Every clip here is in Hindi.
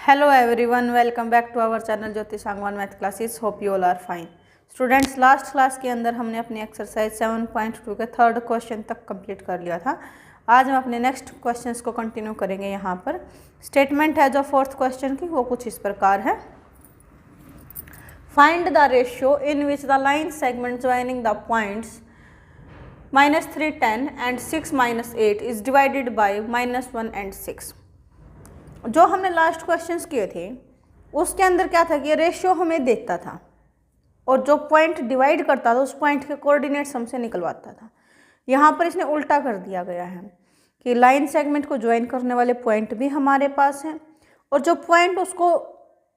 Hello everyone, welcome back to our channel Jyoti Sangwan math classes. Hope you all are fine. Students, last class के अंदर हमने अपनी एक्सरसाइज 7.2 के थर्ड क्वेश्चन तक कंप्लीट कर लिया था. आज हम अपने नेक्स्ट क्वेश्चंस को कंटिन्यू करेंगे. यहाँ पर स्टेटमेंट है जो फोर्थ क्वेश्चन की, वो कुछ इस प्रकार है. Find the ratio in which the line segment joining the points -3, 10 and 6, -8 is divided by -1 and 6. जो हमने लास्ट क्वेश्चंस किए थे उसके अंदर क्या था कि रेशियो हमें देता था और जो पॉइंट डिवाइड करता था उस पॉइंट के कोऑर्डिनेट्स हमसे निकलवाता था. यहाँ पर इसने उल्टा कर दिया गया है कि लाइन सेगमेंट को ज्वाइन करने वाले पॉइंट भी हमारे पास हैं और जो पॉइंट उसको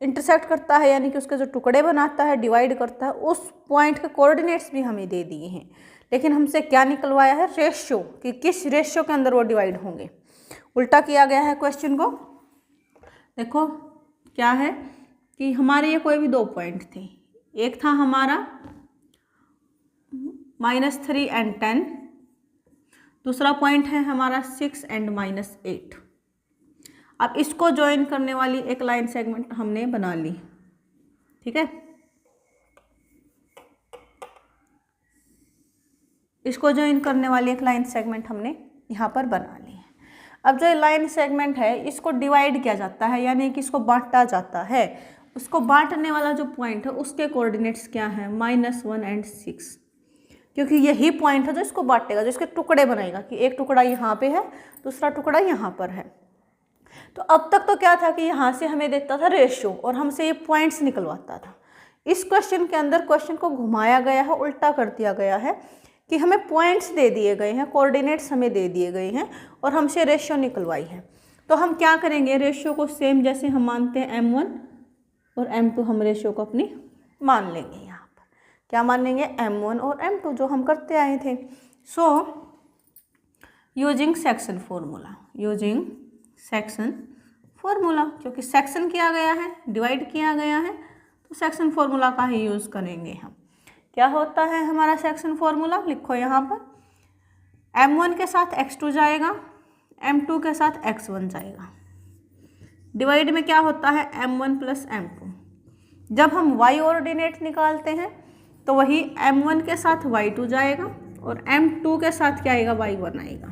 इंटरसेक्ट करता है यानी कि उसके जो टुकड़े बनाता है, डिवाइड करता है, उस पॉइंट के कोऑर्डिनेट्स भी हमें दे दिए हैं. लेकिन हमसे क्या निकलवाया है? रेशियो, कि किस रेशियो के अंदर वो डिवाइड होंगे. उल्टा किया गया है क्वेश्चन को. देखो क्या है कि हमारे ये कोई भी दो पॉइंट थे. एक था हमारा -3 एंड 10, दूसरा पॉइंट है हमारा 6 एंड -8. अब इसको ज्वाइन करने वाली एक लाइन सेगमेंट हमने बना ली. ठीक है, इसको ज्वाइन करने वाली एक लाइन सेगमेंट हमने यहाँ पर बना ली है. अब जो लाइन सेगमेंट है इसको डिवाइड किया जाता है यानी कि इसको बांटा जाता है. उसको बांटने वाला जो पॉइंट है उसके कोऑर्डिनेट्स क्या हैं? -1 एंड 6, क्योंकि यही पॉइंट है जो इसको बांटेगा, जो इसके टुकड़े बनाएगा कि एक टुकड़ा यहाँ पे है, दूसरा टुकड़ा यहाँ पर है. तो अब तक तो क्या था कि यहाँ से हमें देता था रेशियो और हमसे ये पॉइंट्स निकलवाता था. इस क्वेश्चन के अंदर क्वेश्चन को घुमाया गया है, उल्टा कर दिया गया है कि हमें पॉइंट्स दे दिए गए हैं, कोऑर्डिनेट्स हमें दे दिए गए हैं और हमसे रेशियो निकलवाई है. तो हम क्या करेंगे? रेशियो को सेम जैसे हम मानते हैं m1 और m2, हम रेशियो को अपनी मान लेंगे. यहाँ पर क्या मान लेंगे? m1 और m2 जो हम करते आए थे. सो यूजिंग सेक्शन फॉर्मूला, क्योंकि सेक्शन किया गया है, डिवाइड किया गया है, तो सेक्शन फॉर्मूला का ही यूज़ करेंगे हम. क्या होता है हमारा सेक्शन फॉर्मूला? लिखो यहाँ पर. m1 के साथ x2 जाएगा, m2 के साथ x1 जाएगा. डिवाइड में क्या होता है? m1 plus m2. जब हम y ऑर्डिनेट निकालते हैं तो वही m1 के साथ y2 जाएगा और m2 के साथ क्या आएगा? y1 आएगा.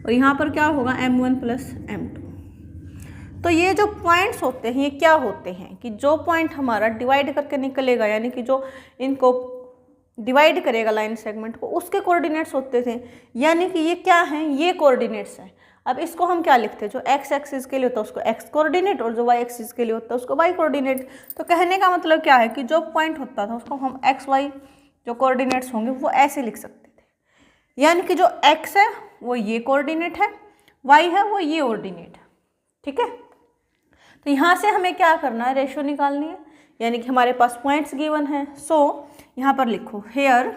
और यहाँ पर क्या होगा? m1 plus m2. तो ये जो पॉइंट्स होते हैं ये क्या होते हैं कि जो पॉइंट हमारा डिवाइड करके निकलेगा यानी कि जो इनको डिवाइड करेगा लाइन सेगमेंट को, उसके कोऑर्डिनेट्स होते थे. यानी कि ये क्या हैं? ये कोऑर्डिनेट्स हैं. अब इसको हम क्या लिखते हैं? जो x एक्सिस के लिए होता है उसको x कोऑर्डिनेट और जो y एक्सिस के लिए होता है उसको y कोऑर्डिनेट. तो कहने का मतलब क्या है कि जो पॉइंट होता था उसको हम x y जो कोऑर्डिनेट्स होंगे वो ऐसे लिख सकते थे. यानी कि जो x है वो ये कोऑर्डिनेट है, y है वो ये ऑर्डिनेट है. ठीक है, तो यहाँ से हमें क्या करना है? रेशियो निकालनी है. यानी कि हमारे पास पॉइंट्स गिवन है. सो यहाँ पर लिखो हेयर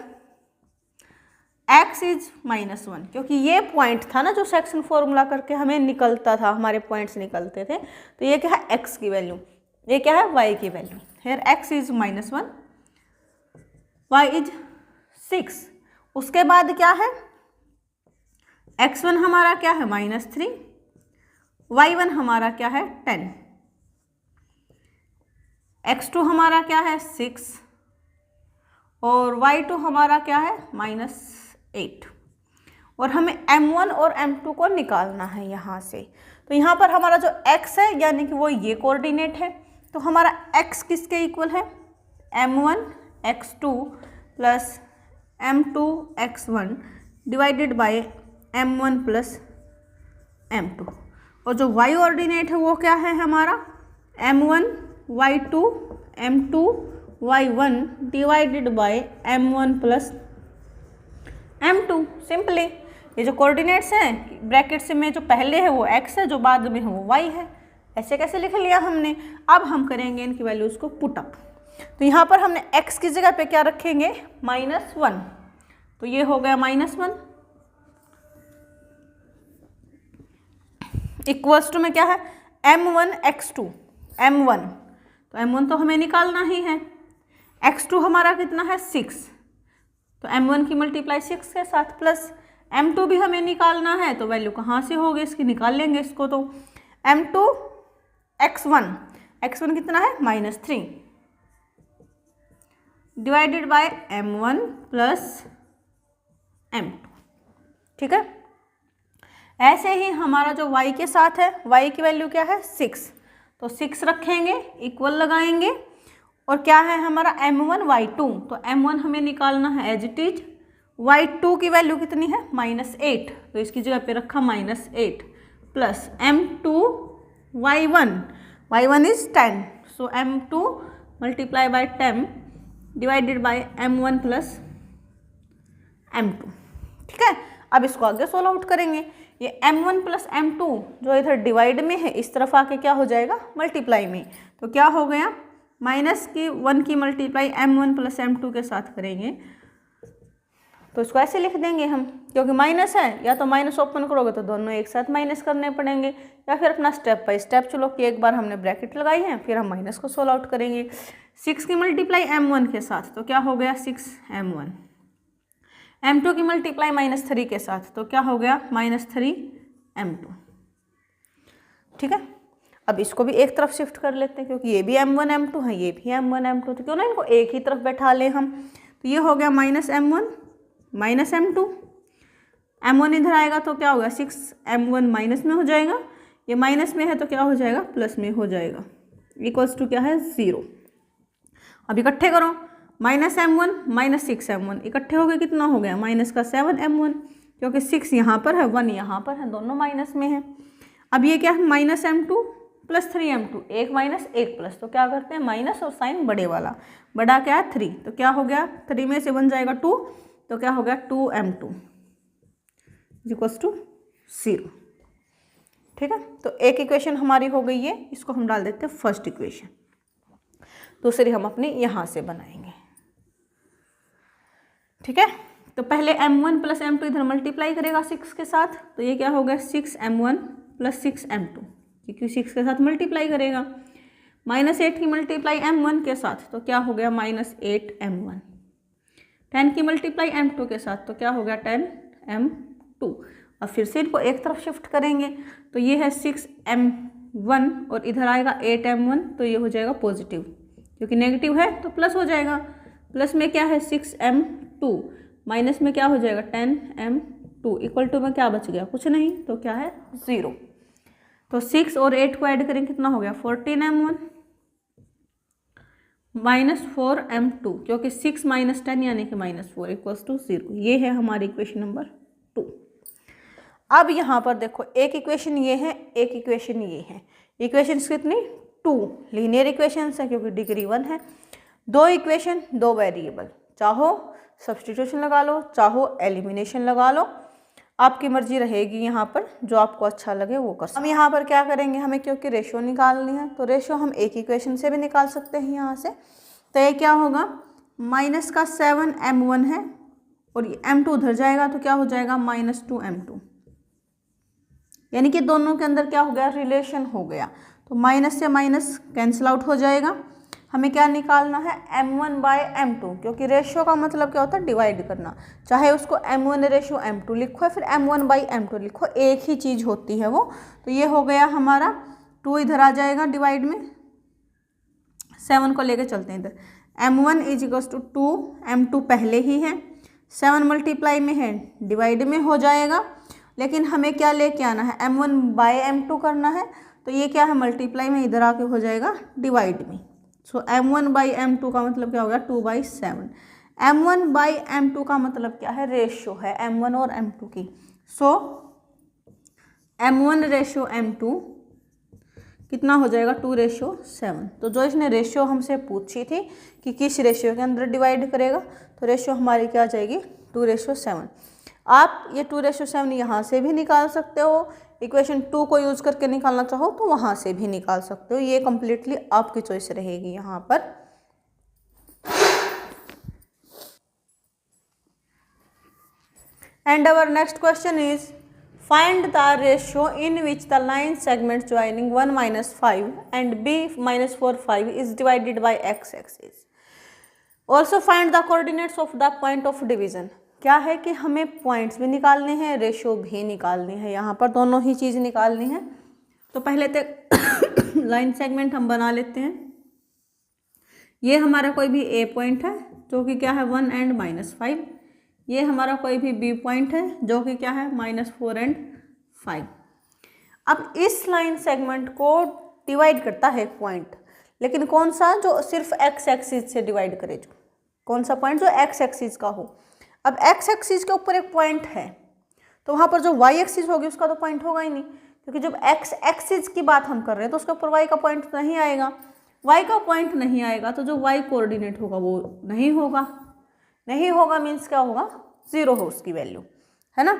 x इज -1, क्योंकि ये पॉइंट था ना जो सेक्शन फॉर्मूला करके हमें निकलता था, हमारे पॉइंट्स निकलते थे. तो ये क्या है? x की वैल्यू. ये क्या है? y की वैल्यू. Here x is -1, y is 6. उसके बाद क्या है? x1 हमारा क्या है? -3, y1 हमारा क्या है? 10, x2 हमारा क्या है? 6 और y2 हमारा क्या है? -8. और हमें m1 और m2 को निकालना है यहाँ से. तो यहाँ पर हमारा जो x है यानी कि वो ये कोऑर्डिनेट है. तो हमारा x किसके इक्वल है? m1 x2 plus m2 x1 divided by m1 plus m2. और जो y ऑर्डिनेट है वो क्या है हमारा? m1 y2 m2 y1 divided by m1 plus m2. Simply ये जो कोऑर्डिनेट्स हैं ब्रैकेट्स में जो पहले है वो x है, जो बाद में है वो y है. ऐसे कैसे लिख लिया हमने? अब हम करेंगे इनकी वैल्यूज़ को पुट अप. तो यहाँ पर हमने x की जगह पे क्या रखेंगे? -1. तो ये हो गया -1 इक्वल्स टू में क्या है? m1 x2. m1 तो m1 तो हमें निकालना ही है. x2 हमारा कितना है? 6. तो m1 की मल्टीप्लाई 6 के साथ प्लस m2 भी हमें निकालना है. तो वैल्यू कहाँ से होगी इसकी? निकाल लेंगे इसको. तो m2 x1 कितना है -3 divided by m1 plus m2। ठीक है, ऐसे ही हमारा जो y के साथ है, y की वैल्यू क्या है 6, तो 6 रखेंगे, इक्वल लगाएंगे, और क्या है हमारा m1 y2, तो m1 हमें निकालना है एज इट इज, y2 की वैल्यू कितनी है -8, तो इसकी जगह पे रखा -8 plus m2 y1 is 10, so m2 multiply by 10 divided by m1 plus m2। ठीक है, अब इसको आगे सोल्व आउट करेंगे। ये m1 प्लस m2 जो इधर डिवाइड में है इस तरफ आके क्या हो जाएगा मल्टीप्लाई में, तो क्या हो गया -1 की मल्टीप्लाई m1 प्लस m2 के साथ करेंगे, तो इसको ऐसे लिख देंगे हम, क्योंकि माइनस है, या तो माइनस ओपन करोगे तो दोनों एक साथ माइनस करने पड़ेंगे, या फिर अपना स्टेप बाय स्टेप चलो कि एक बार हमने ब्रैकेट लगाई है फिर हम माइनस को सोल्व आउट करेंगे। 6 की मल्टीप्लाई m1 के साथ तो क्या हो गया 6m1, m2 की मल्टीप्लाई -3 के साथ तो क्या हो गया -3m2। ठीक है, अब इसको भी एक तरफ शिफ्ट कर लेते हैं, क्योंकि ये भी m1 m2 है, ये भी m1 m2, तो क्यों ना इनको एक ही तरफ बैठा लें हम, तो ये हो गया -m1 -m2, m1 इधर आएगा तो क्या होगा 6m1 माइनस में हो जाएगा, ये माइनस में है तो क्या हो जाएगा प्लस में हो जाएगा, इक्वल्स टू क्या है 0। अब इकट्ठे करो, -m1 -6m1 इकट्ठे हो गए, कितना हो गया -7m1, क्योंकि 6 यहाँ पर है 1 यहाँ पर है, दोनों माइनस में है। अब ये क्या है -m2 प्लस 3m2, एक माइनस एक प्लस, तो क्या करते हैं माइनस और साइन बड़े वाला, बड़ा क्या है 3, तो क्या हो गया 3 में से बन जाएगा 2, तो क्या हो गया 2m2 इक्वल्स टू 0। ठीक है, तो एक इक्वेशन हमारी हो गई है, इसको हम डाल देते हैं फर्स्ट इक्वेशन, दूसरी हम अपनी यहाँ से बनाएंगे। ठीक है, तो पहले m1 प्लस m2 इधर मल्टीप्लाई करेगा 6 के साथ, तो ये क्या हो गया 6m1 प्लस 6m2, क्योंकि 6 के साथ मल्टीप्लाई करेगा, -8 की मल्टीप्लाई m1 के साथ तो क्या हो गया -8m1, 10 की मल्टीप्लाई m2 के साथ तो क्या हो गया 10m2। अब फिर से इनको एक तरफ शिफ्ट करेंगे, तो ये है 6m1 और इधर आएगा 8m1, तो ये हो जाएगा पॉजिटिव, क्योंकि नेगेटिव है तो प्लस हो जाएगा, प्लस में क्या है 6m2, माइनस में क्या हो जाएगा 10m2, इक्वल टू में क्या बच गया कुछ नहीं, तो क्या है 0। तो 6 और 8 को ऐड करें कितना हो गया 14m1 -4m2, क्योंकि 6 - 10 यानी कि -4 इक्वल्स टू 0। ये है हमारी इक्वेशन नंबर 2। अब यहाँ पर देखो एक इक्वेशन ये है, एक इक्वेशन ये है, इक्वेशंस कितनी 2 लीनियर इक्वेशंस है, क्योंकि डिग्री 1 है, 2 इक्वेशन 2 वेरिएबल, चाहो सब्स्टिट्यूशन लगा लो चाहो एलिमिनेशन लगा लो, आपकी मर्जी रहेगी, यहाँ पर जो आपको अच्छा लगे वो कर सकते। हम यहाँ पर क्या करेंगे, हमें क्योंकि रेशियो निकालनी है, तो रेशियो हम एक इक्वेशन से भी निकाल सकते हैं यहाँ से, तो ये क्या होगा -7m1 है और ये m2 उधर जाएगा तो क्या हो जाएगा -2m2, यानी कि दोनों के अंदर क्या हो गया रिलेशन हो गया, तो माइनस से माइनस कैंसिल आउट हो जाएगा। हमें क्या निकालना है m1/m2, क्योंकि रेशियो का मतलब क्या होता है डिवाइड करना, चाहे उसको m1/m2 लिखो या फिर m1/m2 लिखो, एक ही चीज़ होती है वो। तो ये हो गया हमारा 2 इधर आ जाएगा डिवाइड में, 7 को लेके चलते हैं इधर, m1 = 2, m2 पहले ही है, 7 मल्टीप्लाई में है डिवाइड में हो जाएगा, लेकिन हमें क्या लेके आना है m1/m2 करना है, तो ये क्या है मल्टीप्लाई में इधर आके हो जाएगा डिवाइड में। सो m1/m2 का मतलब क्या हो गया 2/7, m1/m2 का मतलब क्या है रेशियो है m1 और m2 की, सो m1/m2 कितना हो जाएगा 2/7। तो जो इसने रेशियो हमसे पूछी थी कि किस रेशियो के अंदर डिवाइड करेगा, तो रेशियो हमारी क्या आ जाएगी 2/7। आप ये 2/7 यहाँ से भी निकाल सकते हो, इक्वेशन 2 को यूज़ करके निकालना चाहो तो वहाँ से भी निकाल सकते हो, ये कम्प्लीटली आपकी चॉइस रहेगी यहाँ पर। And our next question is find the ratio in which the line segment joining 1 - 5 and b - 4 5 is divided by x axis. Also find the coordinates of the point of division. क्या है कि हमें पॉइंट्स भी निकालने हैं, रेशियो भी निकालनी है, यहाँ पर दोनों ही चीज़ निकालनी है। तो पहले तो लाइन सेगमेंट हम बना लेते हैं। ये हमारा कोई भी ए पॉइंट है जो कि क्या है 1 एंड -5। ये हमारा कोई भी बी पॉइंट है जो कि क्या है -4 एंड 5। अब इस लाइन सेगमेंट को डिवाइड करता है एक पॉइंट, लेकिन कौन सा, जो सिर्फ एक्स एक्सिस से डिवाइड करे, जो कौन सा पॉइंट जो एक्स एक्सिस का हो। अब एक्स एक्सिस के ऊपर एक पॉइंट है तो वहाँ पर जो वाई एक्सिस होगी उसका तो पॉइंट होगा ही नहीं, क्योंकि जब एक्स एक्सिस की बात हम कर रहे हैं तो उसके ऊपर वाई का पॉइंट नहीं आएगा। वाई का पॉइंट नहीं आएगा तो जो वाई कोऑर्डिनेट होगा वो नहीं होगा। नहीं होगा मीन्स क्या होगा, 0 हो उसकी वैल्यू, है ना।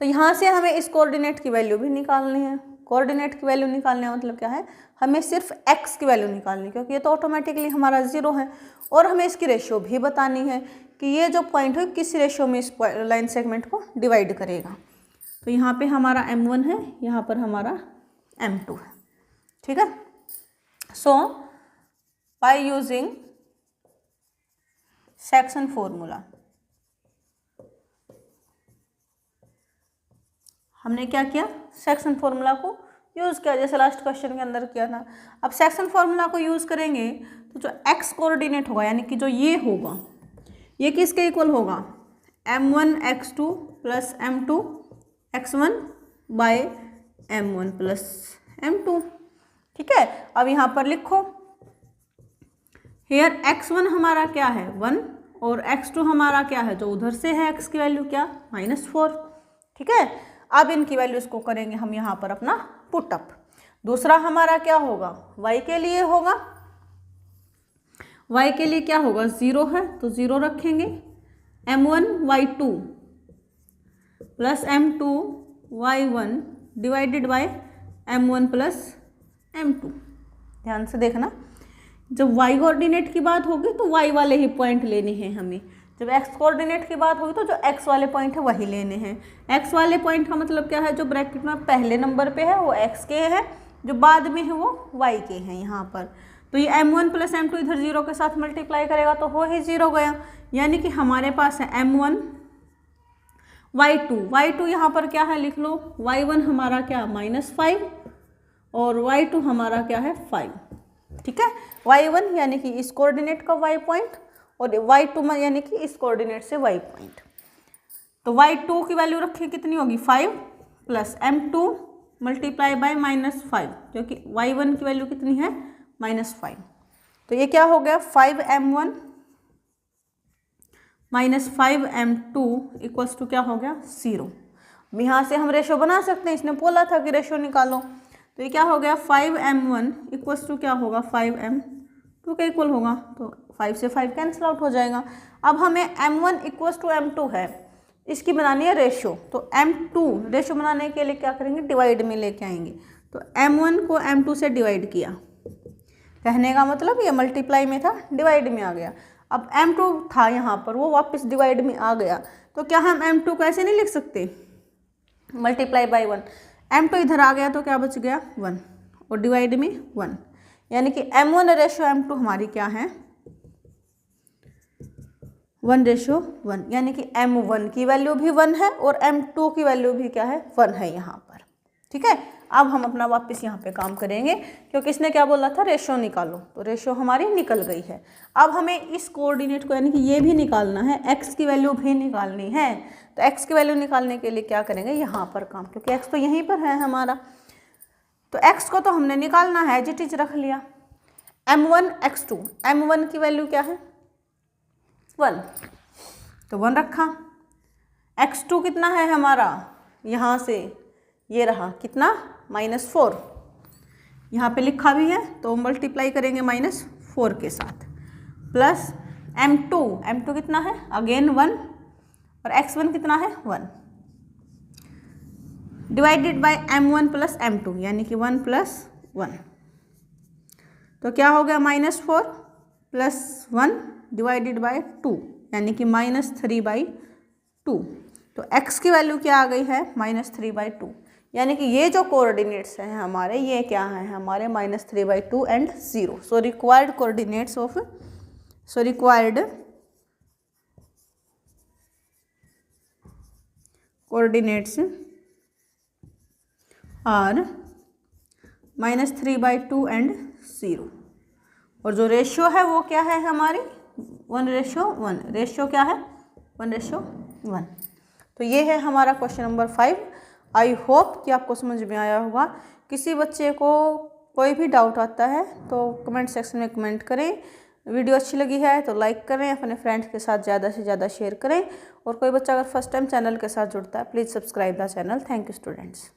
तो यहाँ से हमें इस कोऑर्डिनेट की वैल्यू भी निकालनी है। कोऑर्डिनेट की वैल्यू निकालने का मतलब क्या है, हमें सिर्फ x की वैल्यू निकालनी, क्योंकि ये तो ऑटोमेटिकली हमारा 0 है। और हमें इसकी रेशियो भी बतानी है कि ये जो पॉइंट है किस रेशियो में इस लाइन सेगमेंट को डिवाइड करेगा। तो यहाँ पे हमारा m1 है, यहाँ पर हमारा m2 है, ठीक है। सो बाय यूजिंग सेक्शन फॉर्मूला हमने क्या किया, सेक्शन फॉर्मूला को यूज़ किया, जैसे लास्ट क्वेश्चन के अंदर किया था। अब सेक्शन फॉर्मूला को यूज़ करेंगे तो जो एक्स कोऑर्डिनेट होगा, यानी कि जो ये होगा, ये किसके इक्वल होगा, m1 x2 plus m2 x1 bye m1 plus m2, ठीक है। अब यहाँ पर लिखो, हेयर x1 हमारा क्या है 1 और x2 हमारा क्या है, जो उधर से है x की वैल्यू क्या -4, ठीक है। अब इनकी वैल्यूज को करेंगे हम यहाँ पर अपना पुटअप। दूसरा हमारा क्या होगा, y के लिए होगा, y के लिए क्या होगा 0 है तो 0 रखेंगे, m1 y2 plus m2 y1 divided by m1 plus m2। ध्यान से देखना, जब y कोऑर्डिनेट की बात होगी तो y वाले ही पॉइंट लेने हैं हमें, जब x कोऑर्डिनेट की बात होगी तो जो x वाले पॉइंट है वही लेने हैं। x वाले पॉइंट का मतलब क्या है, जो ब्रैकेट में पहले नंबर पे है वो x के है, जो बाद में है वो y के हैं यहाँ पर। तो ये m1 प्लस m2 इधर 0 के साथ मल्टीप्लाई करेगा तो हो ही 0 गया, यानी कि हमारे पास है m1 y2 यहाँ पर क्या है लिख लो, y1 हमारा क्या -5 और y2 हमारा क्या है 5, ठीक है। y1 यानी कि इस कोऑर्डिनेट का y पॉइंट और y2 यानी कि इस कोऑर्डिनेट से y पॉइंट। तो y2 की वैल्यू रखिए कितनी होगी 5 प्लस m2 मल्टीप्लाई बाय -5, क्योंकि y1 की वैल्यू कितनी है -5। तो ये क्या हो गया 5m1 -5m2 इक्वल्स टू क्या हो गया 0। यहाँ से हम रेशो बना सकते हैं, इसने बोला था कि रेशो निकालो। तो ये क्या हो गया 5m1 इक्वल्स टू क्या होगा 5m2 के इक्वल होगा, तो 5 से 5 कैंसिल आउट हो जाएगा। अब हमें m1 इक्वल्स टू m2 है, इसकी बनानी है रेशो। तो m2 रेशो बनाने के लिए क्या करेंगे, डिवाइड में लेके आएंगे। तो m1 को m2 से डिवाइड किया, कहने का मतलब ये मल्टीप्लाई में था, डिवाइड में आ गया। अब m2 था यहाँ पर, वो वापस डिवाइड में आ गया, तो क्या हम m2 को ऐसे नहीं लिख सकते मल्टीप्लाई बाय 1, m2 इधर आ गया तो क्या बच गया 1 और डिवाइड में 1, यानी कि m1 रेशो m2 हमारी क्या है 1:1, यानी कि m1 की वैल्यू भी 1 है और m2 की वैल्यू भी क्या है 1 है यहाँ पर, ठीक है। अब हम अपना वापस यहाँ पे काम करेंगे, क्योंकि इसने क्या बोला था रेशो निकालो, तो रेशो हमारी निकल गई है। अब हमें इस कोऑर्डिनेट को यानी कि ये भी निकालना है, x की वैल्यू भी निकालनी है। तो x की वैल्यू निकालने के लिए क्या करेंगे यहाँ पर काम, क्योंकि x तो यहीं पर है हमारा। तो x को तो हमने निकालना है, एज इट इज रख लिया। m1 x2, m1 की वैल्यू क्या है 1, तो 1 रखा। x2 कितना है हमारा, यहाँ से ये रहा कितना -4, यहाँ पे लिखा भी है तो मल्टीप्लाई करेंगे -4 के साथ, प्लस m2 कितना है अगेन 1 और x1 कितना है 1, divided by m1 plus m2 यानी कि 1 + 1, तो क्या हो गया -4 + 1 डिवाइडेड बाय 2 यानी कि -3/2। तो x की वैल्यू क्या आ गई है -3/2, यानी कि ये जो कोऑर्डिनेट्स हैं हमारे, ये क्या हैं हमारे -3/2 and 0। So required coordinates of coordinates are -3/2 and 0। और जो रेशियो है वो क्या है हमारी 1:1। रेशियो क्या है 1:1। तो ये है हमारा क्वेश्चन नंबर 5। आई होप कि आपको समझ में आया होगा। किसी बच्चे को कोई भी डाउट आता है तो कमेंट सेक्शन में कमेंट करें। वीडियो अच्छी लगी है तो लाइक करें, अपने फ्रेंड्स के साथ ज़्यादा से ज़्यादा शेयर करें। और कोई बच्चा अगर फर्स्ट टाइम चैनल के साथ जुड़ता है please subscribe the channel. Thank you students.